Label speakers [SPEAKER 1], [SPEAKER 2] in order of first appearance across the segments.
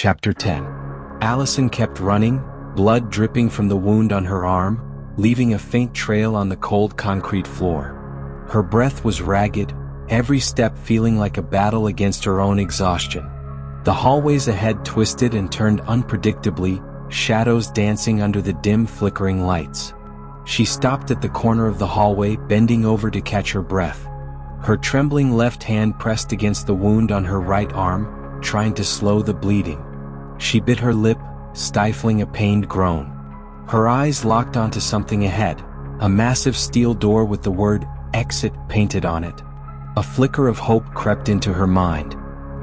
[SPEAKER 1] Chapter 10. Allison kept running, blood dripping from the wound on her arm, leaving a faint trail on the cold concrete floor. Her breath was ragged, every step feeling like a battle against her own exhaustion. The hallways ahead twisted and turned unpredictably, shadows dancing under the dim flickering lights. She stopped at the corner of the hallway, bending over to catch her breath. Her trembling left hand pressed against the wound on her right arm, trying to slow the bleeding. She bit her lip, stifling a pained groan. Her eyes locked onto something ahead, a massive steel door with the word "Exit" painted on it. A flicker of hope crept into her mind.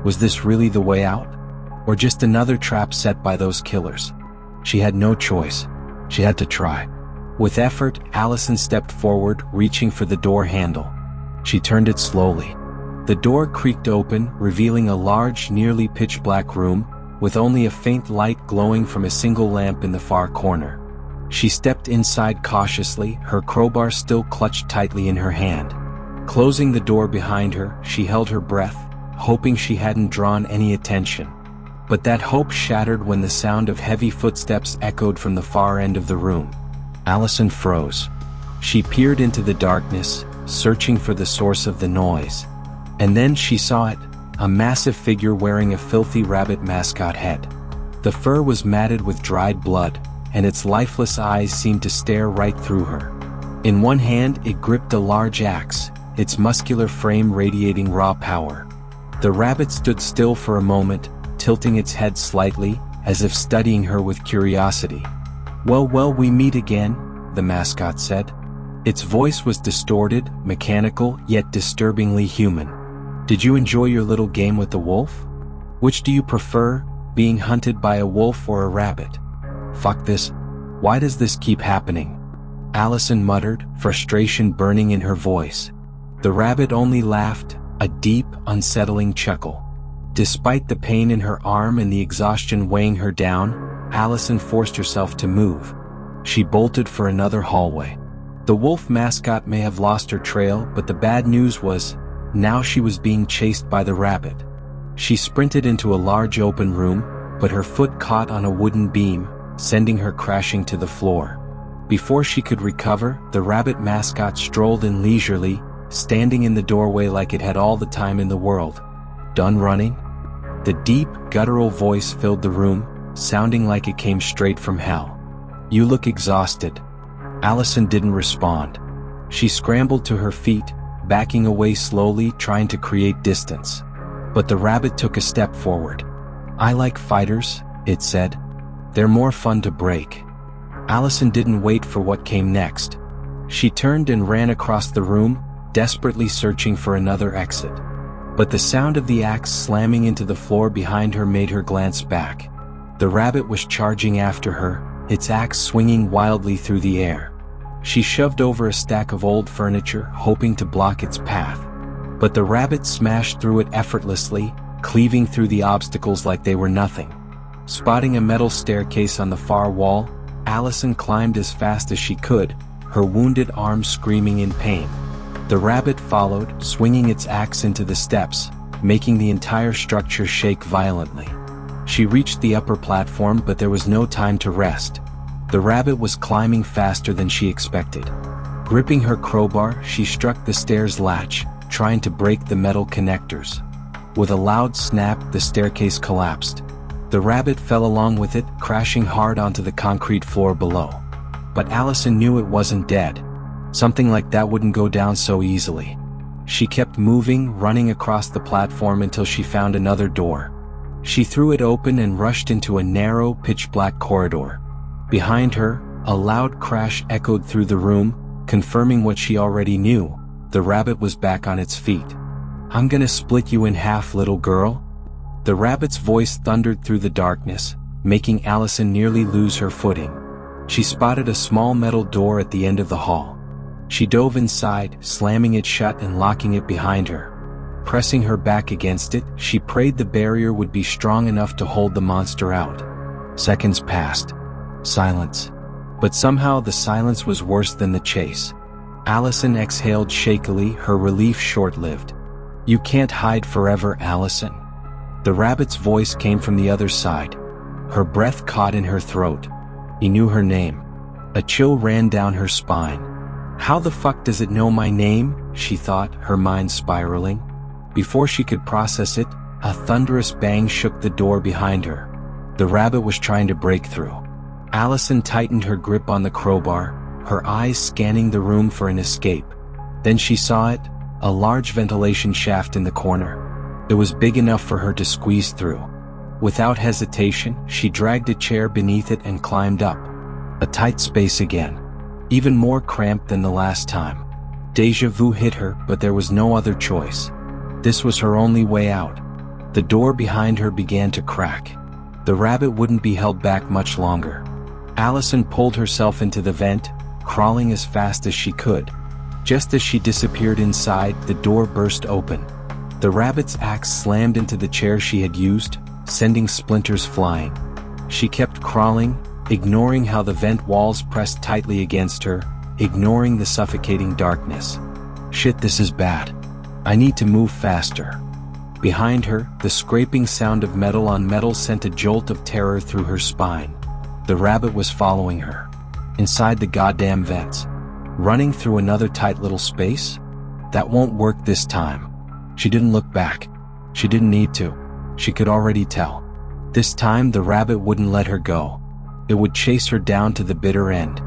[SPEAKER 1] Was this really the way out? Or just another trap set by those killers? She had no choice. She had to try. With effort, Allison stepped forward, reaching for the door handle. She turned it slowly. The door creaked open, revealing a large, nearly pitch-black room, with only a faint light glowing from a single lamp in the far corner. She stepped inside cautiously, her crowbar still clutched tightly in her hand. Closing the door behind her, she held her breath, hoping she hadn't drawn any attention. But that hope shattered when the sound of heavy footsteps echoed from the far end of the room. Allison froze. She peered into the darkness, searching for the source of the noise. And then she saw it, a massive figure wearing a filthy rabbit mascot head. The fur was matted with dried blood, and its lifeless eyes seemed to stare right through her. In one hand it gripped a large axe, its muscular frame radiating raw power. The rabbit stood still for a moment, tilting its head slightly, as if studying her with curiosity. Well, we meet again," the mascot said. Its voice was distorted, mechanical, yet disturbingly human. "Did you enjoy your little game with the wolf? Which do you prefer, being hunted by a wolf or a rabbit? Fuck this. Why does this keep happening?" Allison muttered, frustration burning in her voice. The rabbit only laughed, a deep, unsettling chuckle. Despite the pain in her arm and the exhaustion weighing her down, Allison forced herself to move. She bolted for another hallway. The wolf mascot may have lost her trail, but the bad news was, now she was being chased by the rabbit. She sprinted into a large open room, but her foot caught on a wooden beam, sending her crashing to the floor. Before she could recover, the rabbit mascot strolled in leisurely, standing in the doorway like it had all the time in the world. "Done running?" The deep, guttural voice filled the room, sounding like it came straight from hell. "You look exhausted." Allison didn't respond. She scrambled to her feet, backing away slowly, trying to create distance. But the rabbit took a step forward. "I like fighters," it said. "They're more fun to break." Allison didn't wait for what came next. She turned and ran across the room, desperately searching for another exit. But the sound of the axe slamming into the floor behind her made her glance back. The rabbit was charging after her, its axe swinging wildly through the air. She shoved over a stack of old furniture, hoping to block its path. But the rabbit smashed through it effortlessly, cleaving through the obstacles like they were nothing. Spotting a metal staircase on the far wall, Allison climbed as fast as she could, her wounded arm screaming in pain. The rabbit followed, swinging its axe into the steps, making the entire structure shake violently. She reached the upper platform, but there was no time to rest. The rabbit was climbing faster than she expected. Gripping her crowbar, she struck the stairs latch, trying to break the metal connectors. With a loud snap, the staircase collapsed. The rabbit fell along with it, crashing hard onto the concrete floor below. But Allison knew it wasn't dead. Something like that wouldn't go down so easily. She kept moving, running across the platform until she found another door. She threw it open and rushed into a narrow, pitch-black corridor. Behind her, a loud crash echoed through the room, confirming what she already knew. The rabbit was back on its feet. "I'm gonna split you in half, little girl." The rabbit's voice thundered through the darkness, making Allison nearly lose her footing. She spotted a small metal door at the end of the hall. She dove inside, slamming it shut and locking it behind her. Pressing her back against it, she prayed the barrier would be strong enough to hold the monster out. Seconds passed. Silence. But somehow the silence was worse than the chase. Allison exhaled shakily, her relief short-lived. "You can't hide forever, Allison." The rabbit's voice came from the other side. Her breath caught in her throat. He knew her name. A chill ran down her spine. How the fuck does it know my name? She thought, her mind spiraling. Before she could process it, a thunderous bang shook the door behind her. The rabbit was trying to break through. Allison tightened her grip on the crowbar, her eyes scanning the room for an escape. Then she saw it, a large ventilation shaft in the corner. It was big enough for her to squeeze through. Without hesitation, she dragged a chair beneath it and climbed up. A tight space again. Even more cramped than the last time. Deja vu hit her, but there was no other choice. This was her only way out. The door behind her began to crack. The rabbit wouldn't be held back much longer. Allison pulled herself into the vent, crawling as fast as she could. Just as she disappeared inside, the door burst open. The rabbit's axe slammed into the chair she had used, sending splinters flying. She kept crawling, ignoring how the vent walls pressed tightly against her, ignoring the suffocating darkness. Shit, this is bad. I need to move faster. Behind her, the scraping sound of metal on metal sent a jolt of terror through her spine. The rabbit was following her. Inside the goddamn vents. Running through another tight little space? That won't work this time. She didn't look back. She didn't need to. She could already tell. This time the rabbit wouldn't let her go. It would chase her down to the bitter end.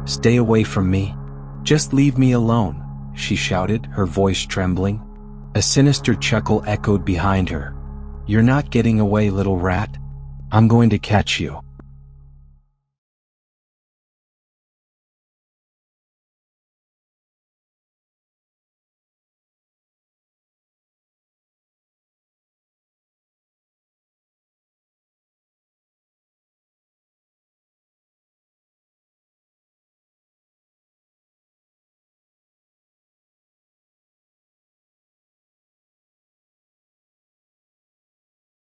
[SPEAKER 1] Stay away from me. Just leave me alone, she shouted, her voice trembling. A sinister chuckle echoed behind her. You're not getting away, little rat. I'm going to catch you.